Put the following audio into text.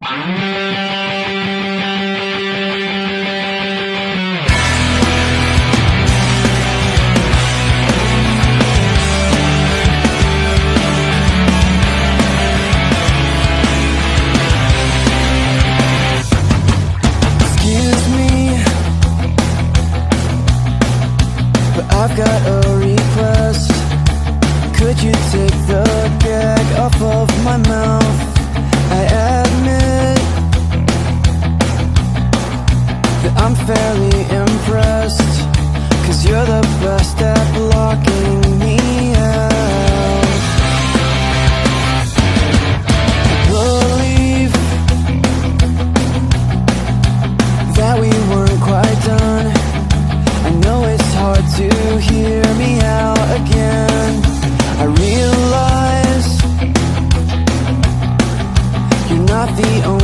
I've got a request. Could you take the gag off of my mouth? I admit that I'm fairly impressed, 'cause you're the best at blocking me out. I believe that we weren't quite done. I know it's hard to hear me out again. I realize you're not the only